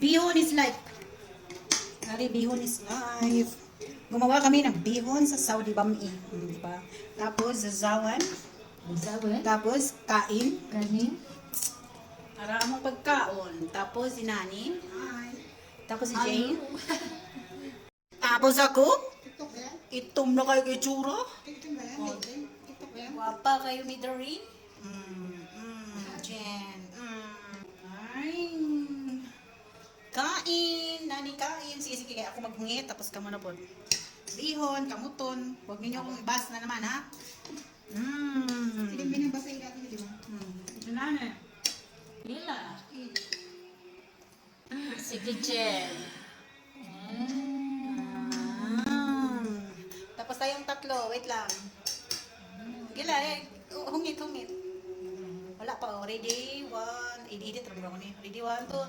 Bihon is life. Kali, bihon is life. Gumawa kami ng bihon sa Saudi Bami. Diba? Tapos, zazawan. Sabi? Tapos, kain. Kanin? Para among pagkaon. Tapos, si Nani. Tapos, si Jane. Tapos ako. Itom na kayo kay Chura. Wapa kayo, Midori. Jen. Ay. Kain. Nani, kain. Sige, sige. Kaya ako maghungit. Tapos ka muna po. Bihon, kamuton. Huwag ninyo akong ibas na naman, ha? Sige, binabasa yung natin, di ba? Nani. Hila. Sige, Jen. Tapos tayong tatlo. Wait lang. Gila, hungit, hungit. Wala pa, oh. Ready? One. Edit, ko ni. Ready, one, two.